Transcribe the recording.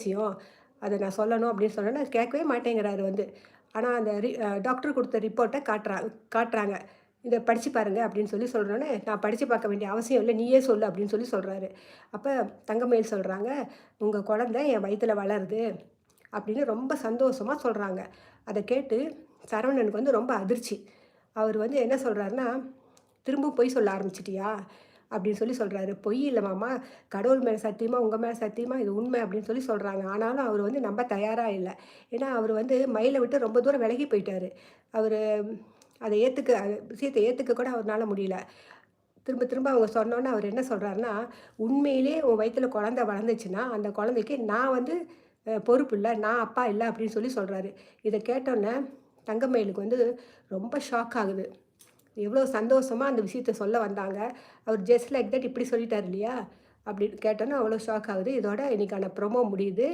விஷயம். அத நான் சொல்லணும் அப்படின்னு சொன்னோனே, கேட்கவே மாட்டேங்கிறாரு வந்து. ஆனா அந்த டாக்டர் குடுத்த ரிப்போர்ட்ட காட்டுறாங்க. "இத படிச்சு பாருங்க" அப்படின்னு சொல்றோனே, "நான் படிச்சு பார்க்க வேண்டிய அவசியம் இல்ல. நீயே சொல்லு" அப்படின்னு சொல்றாரு. அப்ப தங்கமயில் சொல்றாங்க, "உங்க குழந்தை என் வயித்துல வளருது" அப்படின்னு ரொம்ப சந்தோஷமா சொல்றாங்க. அத கேட்டு சரவணனுக்கு வந்து ரொம்ப அதிர்ச்சி. அவரு வந்து என்ன சொல்றாருன்னா, "திரும்ப பொய் சொல்ல ஆரம்பிச்சுட்டியா?" அப்படின்னு சொல்றாரு. "பொய் இல்ல மாமா. கடவுள் மேல சத்தியமா, உங்க மேல சத்தியமா இது உண்மை" அப்படின்னு சொல்றாங்க. ஆனாலும் அவரு வந்து நம்ப தயாரா இல்ல. ஏன்னா, அவரு வந்து மயில விட்டு ரொம்ப தூரம் விலகி போயிட்டாரு. அவரு அத விஷயத்த ஏத்துக்க கூட அவருனால முடியல. திரும்ப திரும்ப அவங்க சொன்னோனே அவரு என்ன சொல்றாருன்னா, "உண்மையிலே உன் வயித்துல குழந்தை வளர்ந்துச்சுன்னா, அந்த குழந்தைக்கு நான் வந்து பொறுப்பு இல்ல. நான் அப்பா இல்ல" அப்படின்னு சொல்றாரு. இத கேட்டோனே தங்கமயிலுக்கு வந்து ரொம்ப ஷாக் ஆகுது. எவ்வளோ சந்தோஷமா அந்த விஷயத்த சொல்ல வந்தாங்க. அவர் ஜஸ்ட் லைக் தட் இப்படி சொல்லிட்டாரு இல்லையா? அப்படின்னு கேட்டோனே அவ்வளோ ஷாக் ஆகுது. இதோட இன்னைக்கான ப்ரோமோ முடியுது.